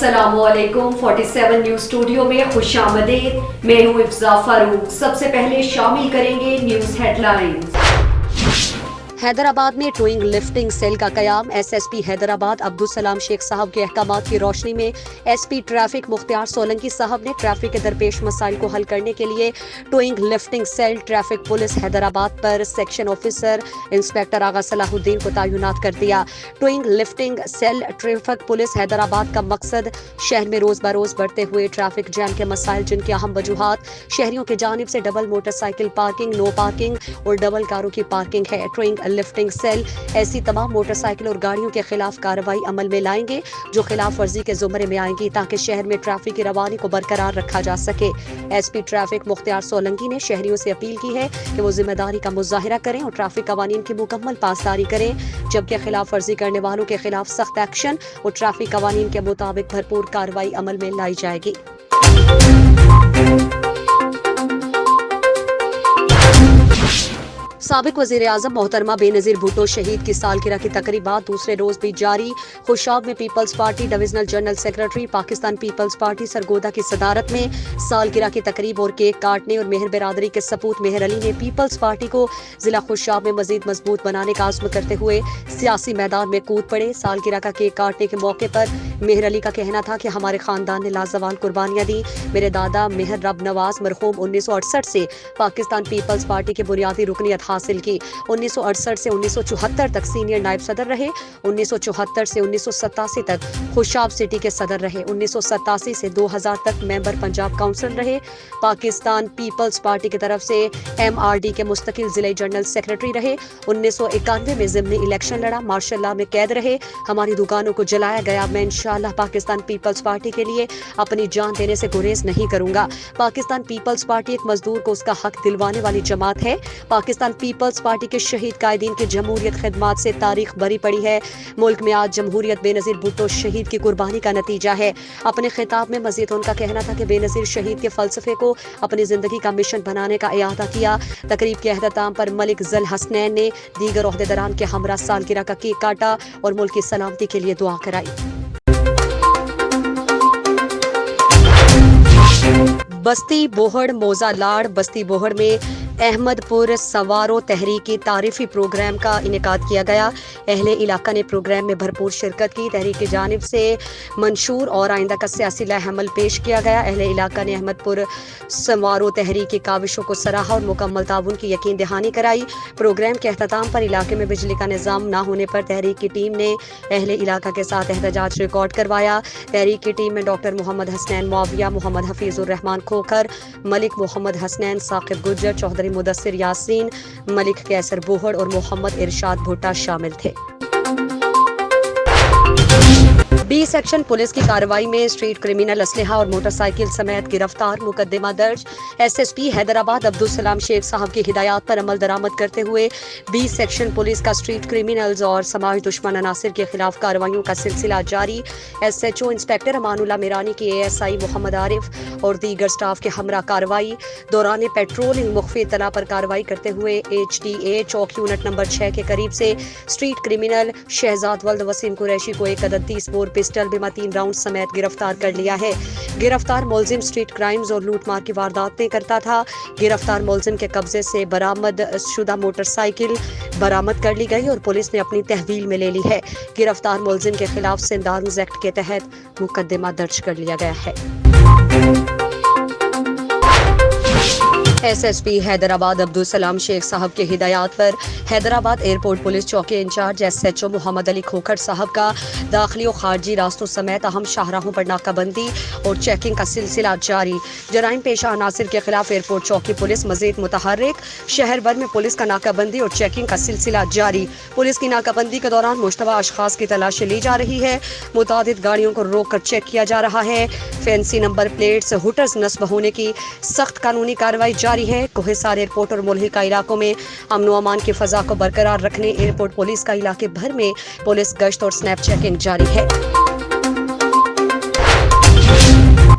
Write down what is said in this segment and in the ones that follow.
अस्सलामु अलैकुम 47 news studio में खुश आमदीद। मैं हूँ इफ्जा फारूक। सबसे पहले शामिल करेंगे न्यूज हेडलाइंस। हैदराबाद में टोइंग लिफ्टिंग सेल का कयाम। एसएसपी हैदराबाद अब्दुल सलाम शेख साहब के अहकामात की रोशनी में एसपी ट्रैफिक मुख्तियार सोलंकी साहब ने ट्रैफिक के दरपेश मसाइल को हल करने के लिए towing lifting cell traffic police Hyderabad पर section officer inspector Agha Salahuddin को तैनात कर दिया। Towing lifting cell traffic police Hyderabad का मकसद शहर में रोज बरोज बढ़ते हुए ट्रैफिक जैम के मसाइल, जिनकी अहम वजूहात शहरियों की जानिब से double motorcycle parking, no parking और डबल कारों की पार्किंग है। टोइंग लिफ्टिंग सेल ऐसी तमाम मोटरसाइकिल और गाड़ियों के खिलाफ कार्रवाई अमल में लाएंगे जो खिलाफ वर्जी के जुमरे में आएंगी, ताकि शहर में ट्रैफिक की रवानी को बरकरार रखा जा सके। एसपी ट्रैफिक मुख्तियार सोलंकी ने शहरियों से अपील की है कि वो जिम्मेदारी का मुजाहिरा करें और ट्रैफिक कवानीन की मुकम्मल पासदारी करें, जबकि खिलाफ वर्जी करने वालों के खिलाफ सख्त एक्शन और ट्रैफिक कवानीन के मुताबिक भरपूर कार्रवाई अमल में लाई जाएगी। साबिक वज़ीर आज़म मोहतरमा बेनज़ीर भुट्टो शहीद की सालगिरह की तकरीबात दूसरे रोज भी जारी। खुशाब में Peoples Party divisional general secretary Pakistan Peoples Party Sargodha की सदारत में सालगिरह की तकरीब और केक काटने और मेहर बिरादरी के सपूत मेहर अली ने पीपल्स पार्टी को जिला खुशाब में मजीद मजबूत बनाने का आज़म करते हुए सियासी मैदान में कूद पड़े। सालगिरह का केक काटने के मौके पर मेहर अली का कहना था कि हमारे खानदान ने लाजवाल कुर्बानियां दी। मेरे दादा मेहर रब नवाज मरहूम 1968 से पाकिस्तान पीपल्स पार्टी के बुनियादी रुकनियत हासिल की। 1968 से 1974 तक सीनियर नायब सदर रहे। 1974 से 1987 तक खुशाब सिटी के सदर रहे। 1987 से 2000 तक मेंबर पंजाब काउंसिल रहे। पाकिस्तान पीपल्स पार्टी की तरफ से MRD के मुस्तकिल जिले जनरल सेक्रेटरी रहे। 1991 में ज़िमनी इलेक्शन लड़ा, मार्शल लॉ में कैद रहे। हमारी दुकानों को जलाया गया। मैं इंशाअल्लाह पाकिस्तान पीपल्स पार्टी के लिए अपनी जान देने से गुरेज नहीं करूंगा। पाकिस्तान पीपल्स पार्टी एक मजदूर को उसका हक दिलवाने वाली जमात है। पाकिस्तान पीपल्स पार्टी के शहीद कायदीन की जमहूरियत खिदमात से तारीख भरी पड़ी है। मुल्क में आज जमहूरियत बेनज़ीर भुट्टो शहीद की कुर्बानी का नतीजा है। अपने खिताब में मजीद उनका कहना था कि बेनज़ीर शहीद के फलसफे को अपनी जिंदगी का मिशन बनाने का इरादा किया। तकरीब के अख्ताम पर मलिक ज़ल हसनैन ने दीगर ओहदेदारान के हमरा सालगिरह का केक काटा और मुल्क की सलामती के लिए दुआ कराई। बस्ती बोहड़ मौजा लाड़। बस्ती बोहड़ में अहमदपुर सवारो तहरीकी तारीफी प्रोग्राम का इनेकाद किया गया। अहले इलाका ने प्रोग्राम में भरपूर शिरकत की। तहरीक की जानिब से मंशूर और आइंदा का सियासी लाहमल पेश किया गया। अहले इलाका ने अहमदपुर सवारो तहरीक की काविशों को सराहा और मुकम्मल ताउन की यकीन दहानी कराई। प्रोग्राम के अख्ताम पर इलाके में बिजली का निज़ाम न होने पर तहरीक की टीम ने अहले इलाका के साथ एहतजाज रिकॉर्ड करवाया। तहरीक की टीम में डॉक्टर मोहम्मद हसनैन मुआविया, मोहम्मद हफीजुर रहमान खोखर, मलिक मोहम्मद हसनैन, साकिब गुज्जर, चौधरी मुदस्सिर यासीन, मलिक कैसर बोहड़ और मोहम्मद इरशाद भुट्टा शामिल थे। बी सेक्शन पुलिस की कार्रवाई में स्ट्रीट क्रिमिनल असलहा और मोटरसाइकिल समेत गिरफ्तार। मुकदमा दर्ज। SSP हैदराबाद अब्दुल सलाम शेख साहब की हिदायत पर अमल दरामद करते हुए बी सेक्शन पुलिस का स्ट्रीट क्रिमिनल्स और समाज दुश्मन अनासिर के खिलाफ कार्रवाइयों का सिलसिला जारी। SHO इंस्पेक्टर अमानुल्लाह मिरानी की ASI मोहम्मद आरिफ और दीगर स्टाफ के हमरा कार्रवाई दौरान पेट्रोलिंग मुख्फी इत्तला पर कार्रवाई करते हुए HDA चौक यूनिट नंबर 6 के करीब से स्ट्रीट क्रिमिनल शहजाद वल्द वसीम कुरैशी को एक अदद 30 बोर पिस्टल बिमा 3 राउंड समेत गिरफ्तार कर लिया है। गिरफ्तार मुलजिम स्ट्रीट क्राइम्स और लूटमार की वारदातें करता था। गिरफ्तार मुलजिम के कब्जे से बरामद शुदा मोटरसाइकिल बरामद कर ली गई और पुलिस ने अपनी तहवील में ले ली है। गिरफ्तार मुलजिम के खिलाफ सिंध आर्म्स एक्ट के तहत मुकदमा दर्ज कर लिया गया है। SSP हैदराबाद अब्दुल सलाम शेख साहब के हिदायत पर हैदराबाद एयरपोर्ट पुलिस चौकी इंचार्ज SHO मोहम्मद अली खोखर साहब का दाखिली और खारजी रास्तों समेत अहम शाहराहों पर नाकाबंदी और चेकिंग का सिलसिला जारी। जराइम पेशा अनासिर के खिलाफ एयरपोर्ट चौकी पुलिस मजीद मुतहर्रिक। शहर भर में पुलिस का नाकाबंदी और चेकिंग का सिलसिला जारी। पुलिस की नाकाबंदी के दौरान मुश्तबा अशखास की तलाशी ली जा रही है। मुतादिद गाड़ियों को रोक कर चेक किया जा रहा है। फैंसी नंबर प्लेट्स हुटर्स नस्ब होने की सख्त कानूनी कार्रवाई जारी है। कोहिसार एयरपोर्ट और मुल्हिका इलाकों में अमन व अमान की फजा को बरकरार रखने एयरपोर्ट पुलिस का इलाके भर में पुलिस गश्त और स्नैप चेकिंग जारी है।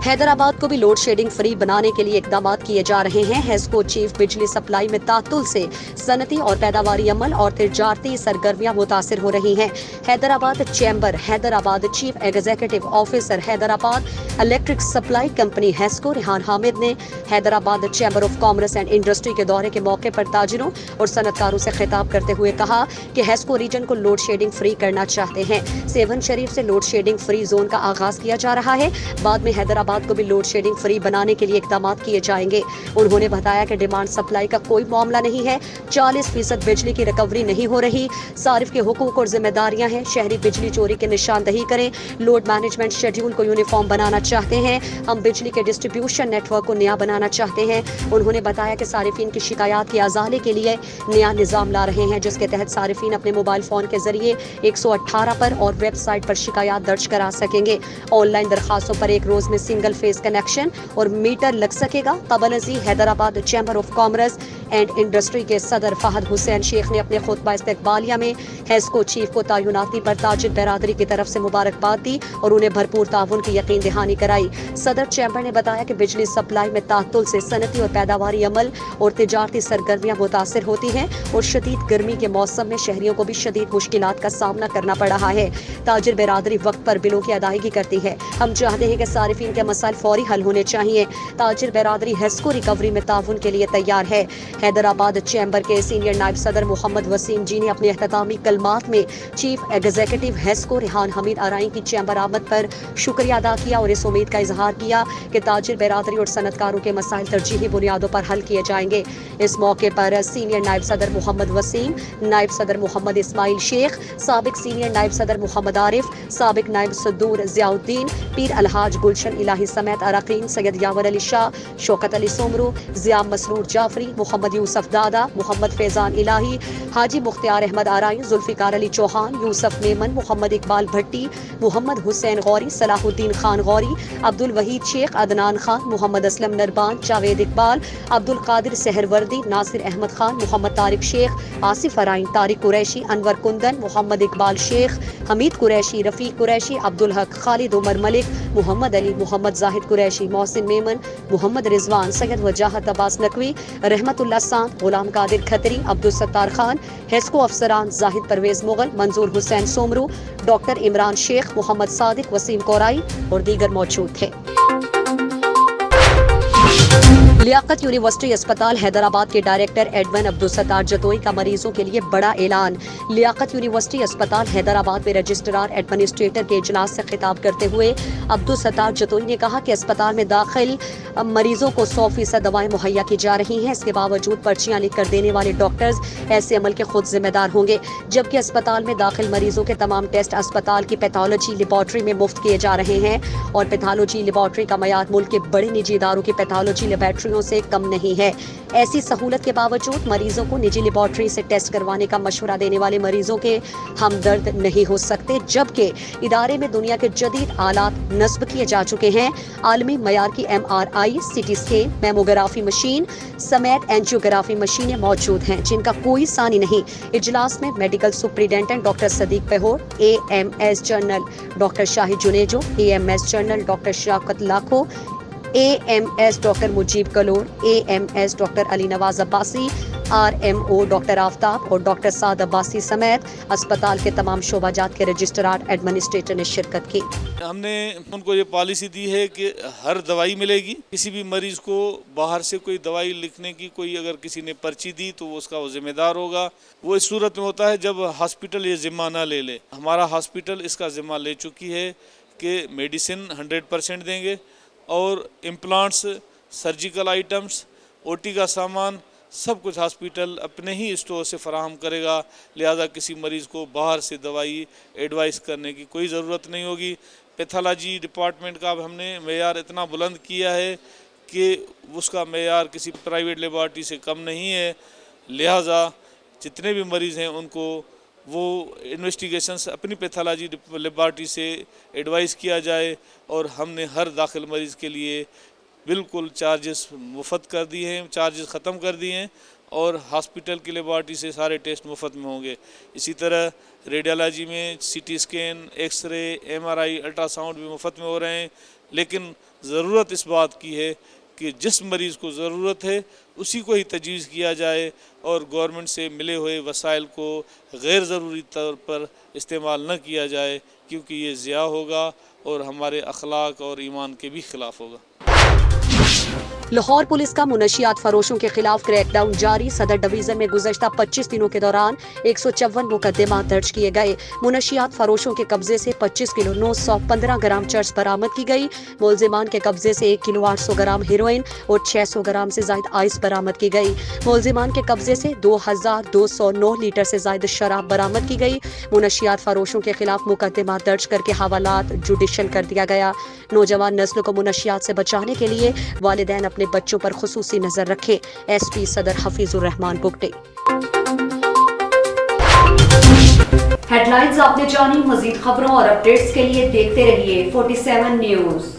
हैदराबाद को भी लोड शेडिंग फ्री बनाने के लिए इकदाम किए जा रहे हैं। हेस्को चीफ बिजली सप्लाई में तातुल से सनती और पैदावारी अमल और तिजारती सरगर्मियां मुतासिर हो रही हैं। Hyderabad chamber, Hyderabad chief executive officer Hyderabad electric supply company HESCO Rehan Hamid ने Hyderabad chamber of commerce and industry के दौरे के मौके पर ताजिरों और सनतकारों से खिताब करते हुए कहा कि हेस्को रीजन को लोड शेडिंग फ्री करना चाहते हैं। सेवन शरीफ से लोड शेडिंग फ्री जोन का आगाज किया जा रहा है। बाद में हैदराबाद को भी लोड शेडिंग फ्री बनाने के लिए इकदाम किए जाएंगे। उन्होंने बताया कि डिमांड सप्लाई का कोई मामला नहीं है। 40% बिजली की रिकवरी नहीं हो रही। सारिफ के हुकूक और जिम्मेदारियां हैं। शहरी बिजली चोरी की निशानदही करें। लोड मैनेजमेंट शेड्यूल को यूनिफॉर्म बनाना चाहते हैं। हम बिजली के डिस्ट्रीब्यूशन नेटवर्क को नया बनाना चाहते हैं। उन्होंने बताया कि सारिफिन की शिकायत के अजाले के लिए नया निज़ाम ला रहे हैं, जिसके तहत सारिफिन अपने मोबाइल फ़ोन के जरिए 118 पर और वेबसाइट पर शिकायत दर्ज करा सकेंगे। ऑनलाइन दरखास्तों पर एक रोज़ में सिंगल फेस कनेक्शन और मीटर लग सकेगा। तबलजी Hyderabad chamber of commerce and industry के सदर फहद हुसैन शेख ने अपने खुतबा इस्तकबालिया में हेस्को चीफ को तैनाती पर ताजिर बरादरी की तरफ से मुबारकबाद दी और उन्हें भरपूर ताउन की यकीन दहानी कराई। सदर चैम्बर ने बताया कि बिजली सप्लाई में तातुल से सनती और पैदावारी अमल और तिजारती सरगर्मियां मुतासिर होती हैं और शदीद गर्मी के मौसम में शहरियों को भी शदीद मुश्किलात का सामना करना पड़ रहा है। ताजिर बरादरी वक्त पर बिलों की अदायगी करती है। हम चाहते हैं कि सारिफिन के मसाइल फौरी हल होने चाहिए। ताजिर बरादरी हेस्को रिकवरी में ताउन के लिए तैयार है। हैदराबाद चैम्बर के सीनियर नायब सदर मोहम्मद वसीम जी ने अपने अख्तामी कलमात में चीफ एग्जीक्यूटिव हेस्को रेहान हमीद आराई की चैम्बर आमद पर शुक्रिया अदा किया और इस उम्मीद का इजहार किया कि ताजिर बरादरी और सनतकारों के मसाइल तरजीही बुनियादों पर हल किए जाएंगे। इस मौके पर सीनियर नायब सदर मोहम्मद वसीम, नायब सदर मोहम्मद इस्माइल शेख, साबिक सीनियर नायब सदर मोहम्मद आरिफ, साबिक नायब सदूर जियाउद्दीन, पीर अलहाज गुलशन इलाही समेत अरकान सैयद यावर अली शाह, शौकत अली सोमरू, जिया मसरूर जाफरी, मोहम्मद यूसुफ दादा, मोहम्मद फैजान इलाही, हाजी मुख्तियार अहमद आराई, जुल्फिकार अली चौहान, यूसुफ मेमन, मोहम्मद इकबाल भट्टी, मोहम्मद हुसैन गौरी, सलाहुद्दीन खान गौरी, अब्दुल वहीद शेख, अदनान खान, मोहम्मद असलम नरबान, जावेद इकबाल, अब्दुल कादिर सहरवर्दी, नासिर अहमद खान, मोहम्मद तारिक शेख, आसिफ अराइन, तारिक कुरैशी, अनवर कुंदन, मोहम्मद इकबाल शेख, हमीद कुरैशी, रफीक कुरैशी, अब्दुल हक, खालिद उमर मलिक, मोहम्मद अली, मोहम्मद जाहिद कुरैशी, मोहसिन मेमन, मोहम्मद रिजवान, सैयद वजाहत अब्बास नकवी, रहमतुल्लाह सांत, गुलाम कादिर खतरी, अब्दुल सत्तार खान, हेस्को अफसरान जाहिद परवेज मुगल, मंजूर हुसैन सोमरू, डॉक्टर इमरान शेख, मोहम्मद सादिक, वसीम कोराई और दीगर मौजूद थे। लियाकत यूनिवर्सिटी अस्पताल हैदराबाद के डायरेक्टर एडवन अब्दुल सत्तार जतोई का मरीजों के लिए बड़ा ऐलान। लियाकत यूनिवर्सिटी अस्पताल हैदराबाद में रजिस्ट्रार एडमिनिस्ट्रेटर के इजलास से खिताब करते हुए अब्दुल सत्तार जतोई ने कहा कि अस्पताल में दाखिल मरीजों को 100% दवाएं मुहैया की जा रही हैं। इसके बावजूद पर्चियां लिख कर देने वाले डॉक्टर्स ऐसे अमल के खुद जिम्मेदार होंगे, जबकि अस्पताल में दाखिल मरीजों के तमाम टेस्ट अस्पताल की पैथोलॉजी लेबॉर्ट्री में मुफ्त किए जा रहे हैं और पैथोलॉजी लेबॉर्ट्री का मयार मुल्क के बड़े निजी इदारों की पैथोलॉजी लेबॉर्ट्रियों से कम नहीं है। ऐसी सहूलत के बावजूद मरीजों को निजी लेबॉर्ट्री से टेस्ट करवाने का मशवरा देने वाले मरीजों के हमदर्द नहीं हो सकते, जबकि इदारे में दुनिया के जदीद आलात नस्ब किए जा चुके हैं। आलमी मयार की MRI, CT scan, mammography machine समेत एंजियोग्राफी मशीनें मौजूद हैं, जिनका कोई सानी नहीं। इजलास में medical superintendent doctor Sadiq Pahore, AMS general doctor Shahid Junejo, AMS general doctor Shaukat Lakho, AMS doctor Mujeeb Kalhoro, AMS doctor Ali Nawaz Abbasi, RMO doctor Aftab और डॉक्टर साद अब्बासी समेत अस्पताल के तमाम शोबाजात के रजिस्ट्रार एडमिनिस्ट्रेटर ने शिरकत की। हमने उनको ये पॉलिसी दी है कि हर दवाई मिलेगी। किसी भी मरीज को बाहर से कोई दवाई लिखने की कोई अगर किसी ने पर्ची दी तो उसका वो जिम्मेदार होगा। वो इस सूरत में होता है जब हॉस्पिटल ये जिम्मा ना ले ले। हमारा हॉस्पिटल इसका जिम्मा ले चुकी है कि मेडिसिन 100% देंगे और इम्प्लांट्स, सर्जिकल आइटम्स, OT का सामान सब कुछ हॉस्पिटल अपने ही स्टोर से फराहम करेगा। लिहाजा किसी मरीज़ को बाहर से दवाई एडवाइस करने की कोई ज़रूरत नहीं होगी। पैथोलॉजी डिपार्टमेंट का अब हमने मेयार इतना बुलंद किया है कि उसका मेयार किसी प्राइवेट लेबॉर्ट्री से कम नहीं है। लिहाजा जितने भी मरीज़ हैं उनको वो इन्वेस्टिगेशंस अपनी पैथोलॉजी लेबॉर्ट्री से एडवाइस किया जाए और हमने हर दाखिल मरीज़ के लिए बिल्कुल चार्जेस मुफ्त कर दिए हैं, चार्जेस ख़त्म कर दिए हैं और हॉस्पिटल की लेबॉर्ट्री से सारे टेस्ट मुफ्त में होंगे। इसी तरह रेडियोलॉजी में CT scan, X-ray, MRI, ultrasound भी मुफ्त में हो रहे हैं, लेकिन ضرورت اس بات کی ہے کہ جس مریض کو ضرورت ہے اسی کو ہی تجویز کیا جائے اور گورنمنٹ سے ملے ہوئے وسائل کو غیر ضروری طور پر استعمال نہ کیا جائے، کیونکہ یہ ضیاع ہوگا اور ہمارے اخلاق اور ایمان کے بھی خلاف ہوگا۔ لاہور پولیس کا منشیات فروشوں کے خلاف کریک ڈاؤن جاری، صدر ڈویژن میں گزشتہ 25 دنوں کے دوران 154 مقدمات درج کیے گئے۔ منشیات فروشوں کے قبضے سے 25 کلو 915 گرام چرس برآمد کی گئی۔ ملزمان کے قبضے سے 1 کلو 800 گرام ہیروئن اور 600 گرام سے زائد آئس برآمد کی گئی۔ ملزمان کے قبضے سے 2209 لیٹر سے زائد شراب برآمد کی گئی۔ منشیات فروشوں کے خلاف مقدمات درج کر کے حوالات جوڈیشل کر دیا گیا۔ نوجوان نسل کو منشیات سے بچانے کے لیے والدین اپنے بچوں پر خصوصی نظر رکھیں۔ ایس پی صدر حفیظ الرحمان بگٹی۔ ہیڈ لائنز آپ نے جانی، مزید خبروں اور اپڈیٹس کے لیے دیکھتے رہیے 47 نیوز۔